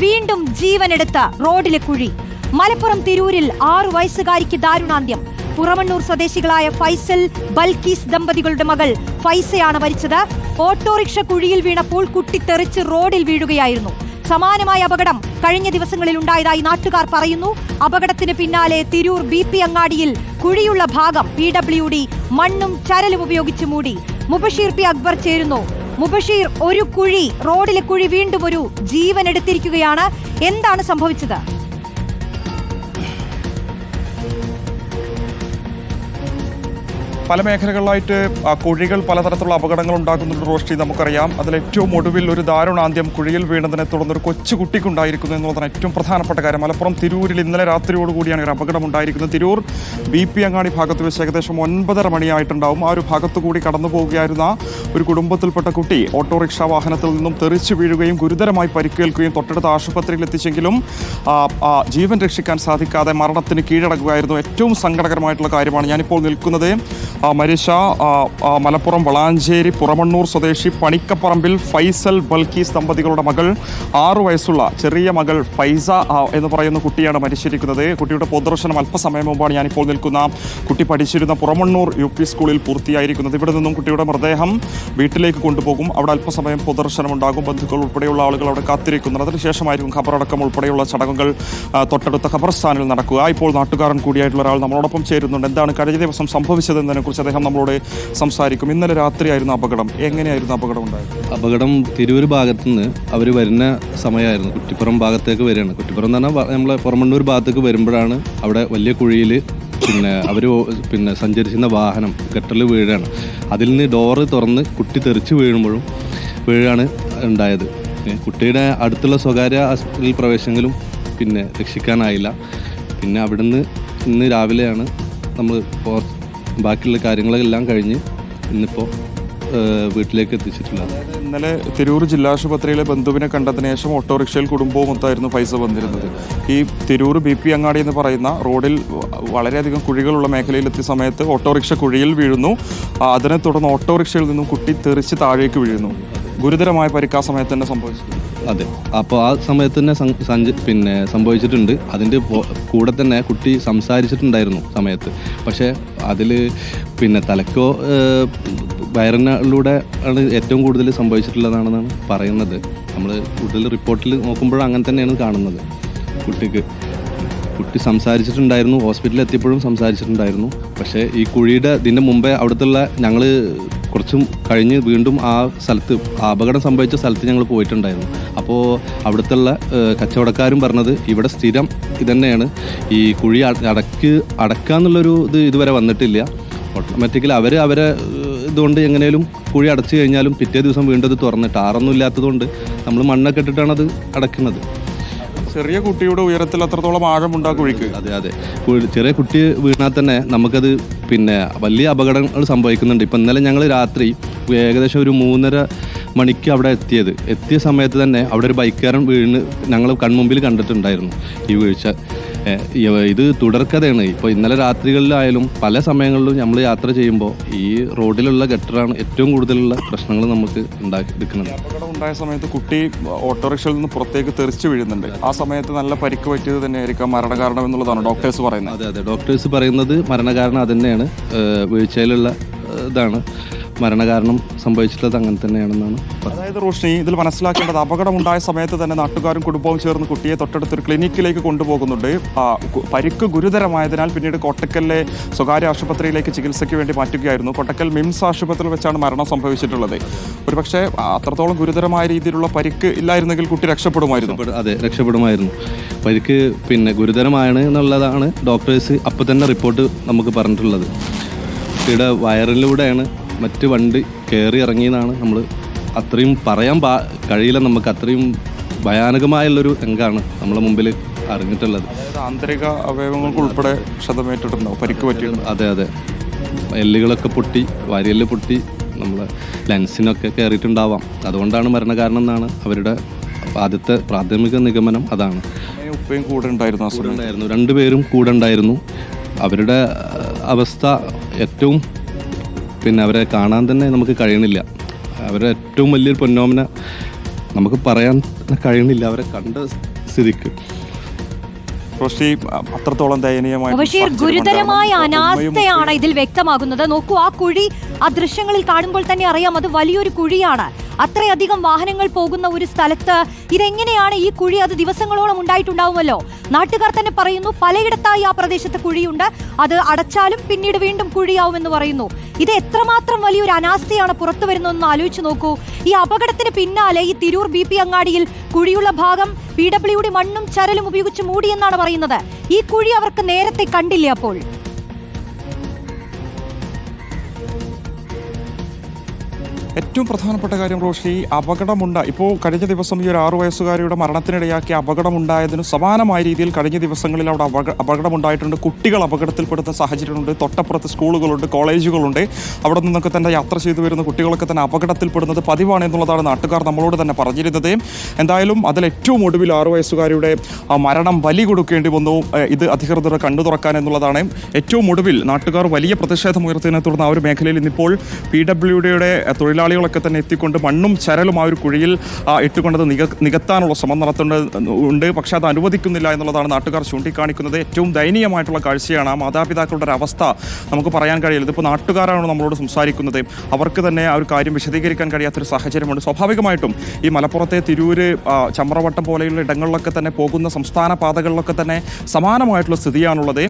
വീണ്ടും ജീവനെടുത്ത റോഡിലെ കുഴി. മലപ്പുറം തിരൂരിൽ 6 വയസ്സുകാരിക്ക് ദാരുണാന്ത്യം. പുറമണ്ണൂർ സ്വദേശികളായ ഫൈസൽ ബൽക്കീസ് ദമ്പതികളുടെ മകൾ ഫൈസയാണ് മരിച്ചത്. ഓട്ടോറിക്ഷ കുഴിയിൽ വീണപ്പോൾ കുട്ടി തെറിച്ച് റോഡിൽ വീഴുകയായിരുന്നു. സമാനമായ അപകടം കഴിഞ്ഞ ദിവസങ്ങളിൽ ഉണ്ടായതായി നാട്ടുകാർ പറയുന്നു. അപകടത്തിന് പിന്നാലെ തിരൂർ BP അങ്ങാടിയിൽ കുഴിയുള്ള ഭാഗം PWD മണ്ണും ചരലും ഉപയോഗിച്ച് മൂടി. മുബഷീർ P അക്ബർ ചേരുന്നു. മുബഷീർ, ഒരു കുഴി, റോഡിലെ കുഴി വീണ്ടും ഒരു ജീവൻ എടുത്തിരിക്കുകയാണ്. എന്താണ് സംഭവിച്ചത്? പല മേഖലകളിലായിട്ട് കുഴികൾ പലതരത്തിലുള്ള അപകടങ്ങൾ ഉണ്ടാക്കുന്നുണ്ട് റോഷ്ടി, നമുക്കറിയാം. അതിലേറ്റവും ഒടുവിൽ ഒരു ദാരുണാന്ത്യം കുഴിയിൽ വീണതിനെ തുടർന്നൊരു കൊച്ചുകുട്ടിക്കുണ്ടായിരിക്കുന്നു എന്നുള്ളതാണ് ഏറ്റവും പ്രധാനപ്പെട്ട കാര്യം. മലപ്പുറം തിരൂരിൽ ഇന്നലെ രാത്രിയോടുകൂടിയാണ് ഒരു അപകടം ഉണ്ടായിരിക്കുന്നത്. തിരൂർ BP അങ്ങാടി ഭാഗത്ത് വെച്ച് ഏകദേശം 9:30 മണിയായിട്ടുണ്ടാവും. ആ ഒരു ഭാഗത്തു കൂടി കടന്നു പോവുകയായിരുന്ന ഒരു കുടുംബത്തിൽപ്പെട്ട കുട്ടി ഓട്ടോറിക്ഷ വാഹനത്തിൽ നിന്നും തെറിച്ചു വീഴുകയും ഗുരുതരമായി പരിക്കേൽക്കുകയും തൊട്ടടുത്ത ആശുപത്രിയിൽ എത്തിച്ചെങ്കിലും ജീവൻ രക്ഷിക്കാൻ സാധിക്കാതെ മരണത്തിന് കീഴടക്കുകയായിരുന്നു. ഏറ്റവും സങ്കടകരമായിട്ടുള്ള കാര്യമാണ്. ഞാനിപ്പോൾ നിൽക്കുന്നത് മരിച്ച മലപ്പുറം വളാഞ്ചേരി പുറമണ്ണൂർ സ്വദേശി പണിക്കപ്പറമ്പിൽ ഫൈസൽ ബൽക്കീസ് ദമ്പതികളുടെ മകൾ 6 വയസ്സുള്ള ചെറിയ മകൾ ഫൈസ എന്ന് പറയുന്ന കുട്ടിയാണ് മരിച്ചിരിക്കുന്നത്. കുട്ടിയുടെ പൊതുദർശനം അല്പസമയം മുമ്പാണ് ഞാനിപ്പോൾ നിൽക്കുന്ന കുട്ടി പഠിച്ചിരുന്ന പുറമണ്ണൂർ UP സ്കൂളിൽ പൂർത്തിയായിരിക്കുന്നത്. ഇവിടെ നിന്നും കുട്ടിയുടെ മൃതദേഹം വീട്ടിലേക്ക് കൊണ്ടുപോകും. അവിടെ അല്പസമയം പൊതുദർശനം ഉണ്ടാകും. ബന്ധുക്കൾ ഉൾപ്പെടെയുള്ള ആളുകൾ അവിടെ കാത്തിരിക്കുന്നത്. അതിനുശേഷമായിരിക്കും ഖബറടക്കം ഉൾപ്പെടെയുള്ള ചടങ്ങുകൾ തൊട്ടടുത്ത ഖബർസ്ഥാനിൽ നടക്കുക. ഇപ്പോൾ നാട്ടുകാരൻ കൂടിയായിട്ടുള്ള ഒരാൾ നമ്മളോടൊപ്പം ചേരുന്നുണ്ട്. എന്താണ് കഴിഞ്ഞ ദിവസം സംഭവിച്ചതെന്നതിനെ കുറിച്ച് അദ്ദേഹം നമ്മളോട് സംസാരിക്കും. ഇന്നലെ രാത്രിയായിരുന്നു അപകടം. എങ്ങനെയായിരുന്നു അപകടം ഉണ്ടായത്? അപകടം തിരൂർ ഭാഗത്തു നിന്ന് അവർ വരുന്ന സമയമായിരുന്നു. കുറ്റിപ്പുറം ഭാഗത്തേക്ക് വരികയാണ്. കുറ്റിപ്പുറം എന്ന് പറഞ്ഞാൽ നമ്മളെ പുറമണ്ണൂർ ഭാഗത്തേക്ക് വരുമ്പോഴാണ് അവിടെ വലിയ കുഴിയിൽ അവർ സഞ്ചരിച്ചിരുന്ന വാഹനം ഗട്ടറിൽ വീഴുകയാണ്. അതിൽ നിന്ന് ഡോറ് തുറന്ന് കുട്ടി തെറിച്ച് വീഴാണ് ഉണ്ടായത്. കുട്ടിയുടെ അടുത്തുള്ള സ്വകാര്യ ആശുപത്രിയിൽ പ്രവേശനങ്ങളും രക്ഷിക്കാനായില്ല. പിന്നെ അവിടുന്ന് ഇന്ന് രാവിലെയാണ് നമ്മൾ ബാക്കിയുള്ള കാര്യങ്ങളെല്ലാം കഴിഞ്ഞ് ഇന്നിപ്പോൾ വീട്ടിലേക്ക് എത്തിച്ചിട്ടുള്ളത്. ഇന്നലെ തിരൂർ ജില്ലാശുപത്രിയിലെ ബന്ധുവിനെ കണ്ടതിന് ശേഷം ഓട്ടോറിക്ഷയിൽ കുടുംബവും ഒത്തായിരുന്നു ഫൈസ വന്നിരുന്നത്. ഈ തിരൂർ BP അങ്ങാടി എന്ന് പറയുന്ന റോഡിൽ വളരെയധികം കുഴികളുള്ള മേഖലയിലെത്തിയ സമയത്ത് ഓട്ടോറിക്ഷ കുഴിയിൽ വീഴുന്നു. അതിനെ തുടർന്ന് ഓട്ടോറിക്ഷയിൽ നിന്നും കുട്ടി തെറിച്ച് താഴേക്ക് വീഴുന്നു. ഗുരുതരമായ പരിക്ക് ആ സമയത്ത് തന്നെ സംഭവിച്ചു. അതെ, അപ്പോൾ ആ സമയത്ത് തന്നെ സംഭവിച്ചിട്ടുണ്ട്. അതിൻ്റെ കൂടെ തന്നെ കുട്ടി സംസാരിച്ചിട്ടുണ്ടായിരുന്നു സമയത്ത്. പക്ഷേ അതിൽ തലക്കോ വയറിനിലൂടെ ആണ് ഏറ്റവും കൂടുതൽ സംഭവിച്ചിട്ടുള്ളതാണെന്നാണ് പറയുന്നത്. നമ്മൾ കൂടുതൽ റിപ്പോർട്ടിൽ നോക്കുമ്പോഴും അങ്ങനെ തന്നെയാണ് കാണുന്നത്. കുട്ടി സംസാരിച്ചിട്ടുണ്ടായിരുന്നു. ഹോസ്പിറ്റലിൽ എത്തിയപ്പോഴും സംസാരിച്ചിട്ടുണ്ടായിരുന്നു. പക്ഷേ ഈ കുഴിയുടെ ഇതിൻ്റെ മുമ്പേ അവിടുത്തെ ഞങ്ങൾ കുറച്ചും കഴിഞ്ഞ് വീണ്ടും ആ സ്ഥലത്ത് അപകടം സംഭവിച്ച സ്ഥലത്ത് ഞങ്ങൾ പോയിട്ടുണ്ടായിരുന്നു. അപ്പോൾ അവിടുത്തെ കച്ചവടക്കാരും പറഞ്ഞത് ഇവിടെ സ്ഥിരം ഇതന്നെയാണ്. ഈ കുഴി അടക്കുക എന്നുള്ളൊരു ഇതുവരെ വന്നിട്ടില്ല. ഓട്ടോമാറ്റിക്കലി അവരെ ഇതുകൊണ്ട് എങ്ങനെയും കുഴി അടച്ചു കഴിഞ്ഞാലും പിറ്റേ ദിവസം വീണ്ടും അത് തുറന്നിട്ട് ആറൊന്നും ഇല്ലാത്തതുകൊണ്ട് നമ്മൾ മണ്ണൊക്കെ ഇട്ടിട്ടാണ് അത് അടയ്ക്കുന്നത്. ചെറിയ കുട്ടിയുടെ ഉയരത്തിൽ അത്രത്തോളം ആഴമുണ്ടാ കുഴിക്ക്? അതെ, ചെറിയ കുട്ടി വീണാൽ തന്നെ നമുക്കത് വലിയ അപകടങ്ങൾ സംഭവിക്കുന്നുണ്ട്. ഇപ്പം ഇന്നലെ ഞങ്ങൾ രാത്രി ഏകദേശം ഒരു 3:30 മണിക്ക് അവിടെ എത്തിയ സമയത്ത് തന്നെ അവിടെ ഒരു ബൈക്കുകാരൻ വീണ് ഞങ്ങൾ കൺമുമ്പിൽ കണ്ടിട്ടുണ്ടായിരുന്നു ഈ വീഴ്ച. ഇത് തുടർക്കഥയാണ്. ഇപ്പോൾ ഇന്നലെ രാത്രികളിലായാലും പല സമയങ്ങളിലും നമ്മൾ യാത്ര ചെയ്യുമ്പോൾ ഈ റോഡിലുള്ള ഗട്ടറാണ് ഏറ്റവും കൂടുതലുള്ള പ്രശ്നങ്ങൾ നമുക്ക് ഉണ്ടാക്കിയെടുക്കുന്നത്. അപകടം ഉണ്ടായ സമയത്ത് കുട്ടി ഓട്ടോറിക്ഷയിൽ നിന്ന് പുറത്തേക്ക് തെറിച്ച് വീഴുന്നുണ്ട്. ആ സമയത്ത് നല്ല പരിക്ക് പറ്റിയത് തന്നെയായിരിക്കാം മരണകാരണം എന്നുള്ളതാണ് ഡോക്ടേഴ്സ് പറയുന്നത്. അതെ, ഡോക്ടേഴ്സ് പറയുന്നത് മരണകാരണം അത് തന്നെയാണ്. വീഴ്ചയിലുള്ള ഇതാണ് മരണകാരണം സംഭവിച്ചിട്ടുള്ളത്. അങ്ങനെ തന്നെയാണെന്നാണ്. അതായത് റോഷ്നി, ഇതിൽ മനസ്സിലാക്കേണ്ടത് അപകടം ഉണ്ടായ സമയത്ത് തന്നെ നാട്ടുകാരും കുടുംബവും ചേർന്ന് കുട്ടിയെ തൊട്ടടുത്തൊരു ക്ലിനിക്കിലേക്ക് കൊണ്ടുപോകുന്നുണ്ട്. പരിക്ക് ഗുരുതരമായതിനാൽ പിന്നീട് കോട്ടക്കലിലെ സ്വകാര്യ ആശുപത്രിയിലേക്ക് ചികിത്സയ്ക്ക് വേണ്ടി മാറ്റുകയായിരുന്നു. കോട്ടക്കൽ മിംസ് ആശുപത്രിയിൽ വെച്ചാണ് മരണം സംഭവിച്ചിട്ടുള്ളത്. ഒരുപക്ഷെ അത്രത്തോളം ഗുരുതരമായ രീതിയിലുള്ള പരിക്ക് ഇല്ലായിരുന്നെങ്കിൽ കുട്ടി രക്ഷപ്പെടുമായിരുന്നു. അതെ, രക്ഷപ്പെടുമായിരുന്നു. പരിക്ക് ഗുരുതരമാണ് എന്നുള്ളതാണ് ഡോക്ടേഴ്സ് അപ്പോൾ തന്നെ റിപ്പോർട്ട് നമുക്ക് പറഞ്ഞിട്ടുള്ളത്. കുട്ടിയുടെ വയറിലൂടെയാണ് മറ്റ് വണ്ടി കയറി ഇറങ്ങിയെന്നാണ് നമ്മൾ അത്രയും പറയാൻ കഴിയില്ല. നമുക്ക് അത്രയും ഭയാനകമായുള്ളൊരു രംഗമാണ് നമ്മളെ മുമ്പിൽ അറിഞ്ഞിട്ടുള്ളത്. ആന്തരിക അവയവങ്ങൾക്ക് ഉൾപ്പെടെ ക്ഷതമേറ്റിട്ടുണ്ടാവും, പരിക്ക് പറ്റിയിട്ടുണ്ട്. അതെ, എല്ലുകളൊക്കെ പൊട്ടി, വാരിയെല്ല് പൊട്ടി, നമ്മളെ ലെൻസിനൊക്കെ കയറിയിട്ടുണ്ടാവാം. അതുകൊണ്ടാണ് മരണകാരണം എന്നാണ് അവരുടെ ആദ്യത്തെ പ്രാഥമിക നിഗമനം. അതാണ്. ഉപ്പയും കൂടെ ഉണ്ടായിരുന്നു. 2 പേരും കൂടെ ഉണ്ടായിരുന്നു. അവരുടെ അവസ്ഥ ഏറ്റവും അവരെ കാണാൻ തന്നെ നമുക്ക് കഴിയണില്ല. അവരെ ഏറ്റവും വലിയൊരു പൊന്നോമന നമുക്ക് പറയാൻ കഴിയുന്നില്ല അവരെ കണ്ട സ്ഥിതിക്ക്. റോഷി, അത്രത്തോളം ദയനീയമായ ബഷീർ, ഗുരുതരമായ അനാസ്ഥയാണ് ഇതിൽ വ്യക്തമാകുന്നത്. നോക്കൂ, ആ കുഴി ആ ദൃശ്യങ്ങളിൽ കാണുമ്പോൾ തന്നെ അറിയാം അത് വലിയൊരു കുഴിയാണ്. അത്രയധികം വാഹനങ്ങൾ പോകുന്ന ഒരു സ്ഥലത്ത് ഇതെങ്ങനെയാണ് ഈ കുഴി? അത് ദിവസങ്ങളോളം ഉണ്ടായിട്ടുണ്ടാവുമല്ലോ. നാട്ടുകാർ തന്നെ പറയുന്നു പലയിടത്തായി ആ പ്രദേശത്ത് കുഴിയുണ്ട്, അത് അടച്ചാലും പിന്നീട് വീണ്ടും കുഴിയാവുമെന്ന് പറയുന്നു. ഇത് എത്രമാത്രം വലിയൊരു അനാസ്ഥയാണ് പുറത്തു വരുന്നതെന്ന് ആലോചിച്ച് നോക്കൂ. ഈ അപകടത്തിന് പിന്നാലെ ഈ തിരൂർ BP അങ്ങാടിയിൽ കുഴിയുള്ള ഭാഗം PWD മണ്ണും ചരലും ഉപയോഗിച്ച് മൂടിയെന്നാണ് പറയുന്നത്. ഈ കുഴി അവർക്ക് നേരത്തെ കണ്ടില്ലേ? അപ്പോൾ ഏറ്റവും പ്രധാനപ്പെട്ട കാര്യം റോഷി, ഇപ്പോൾ കഴിഞ്ഞ ദിവസം ഈ ഒരു 6 വയസ്സുകാരിയുടെ മരണത്തിനിടയാക്കിയ അപകടമുണ്ടായതിന് സമാനമായ രീതിയിൽ കഴിഞ്ഞ ദിവസങ്ങളിൽ അവിടെ അപകടമുണ്ടായിട്ടുണ്ട്. കുട്ടികൾ അപകടത്തിൽപ്പെടുന്ന സാഹചര്യമുണ്ട്. തൊട്ടപ്പുറത്ത് സ്കൂളുകളുണ്ട്, കോളേജുകളുണ്ട്. അവിടെ നിന്നൊക്കെ തന്നെ യാത്ര ചെയ്തു വരുന്ന കുട്ടികളൊക്കെ തന്നെ അപകടത്തിൽപ്പെടുന്നത് പതിവാണ് എന്നുള്ളതാണ് നാട്ടുകാർ നമ്മളോട് തന്നെ പറഞ്ഞിരുന്നത്. എന്തായാലും അതിൽ ഏറ്റവും ഒടുവിൽ 6 വയസ്സുകാരിയുടെ മരണം ബലി കൊടുക്കേണ്ടി വന്നു. ഇത് അധികൃതർ കണ്ടു തുറക്കാൻ എന്നുള്ളതാണ് ഏറ്റവും ഒടുവിൽ നാട്ടുകാർ വലിയ പ്രതിഷേധം ഉയർത്തിയതിനെ തുടർന്ന് ആ ഒരു മേഖലയിൽ ഇന്നിപ്പോൾ PWDയുടെ തൊഴിലാളികളൊക്കെ തന്നെ എത്തിക്കൊണ്ട് മണ്ണും ചരലും ആ ഒരു കുഴിയിൽ ഇട്ടുകൊണ്ടത് നികത്താനുള്ള ശ്രമം നടത്തുന്നുണ്ട്. പക്ഷേ അത് അനുവദിക്കുന്നില്ല എന്നുള്ളതാണ് നാട്ടുകാർ ചൂണ്ടിക്കാണിക്കുന്നത്. ഏറ്റവും ദയനീയമായിട്ടുള്ള കാഴ്ചയാണ്. ആ മാതാപിതാക്കളുടെ ഒരു അവസ്ഥ നമുക്ക് പറയാൻ കഴിയില്ല. ഇതിപ്പോൾ നാട്ടുകാരാണ് നമ്മളോട് സംസാരിക്കുന്നത്. അവർക്ക് തന്നെ ആ ഒരു കാര്യം വിശദീകരിക്കാൻ കഴിയാത്തൊരു സാഹചര്യമുണ്ട്. സ്വാഭാവികമായിട്ടും ഈ മലപ്പുറത്തെ തിരൂര്, ചമ്രവട്ടം പോലെയുള്ള ഇടങ്ങളിലൊക്കെ തന്നെ പോകുന്ന സംസ്ഥാന പാതകളിലൊക്കെ തന്നെ സമാനമായിട്ടുള്ള സ്ഥിതിയാണുള്ളത്.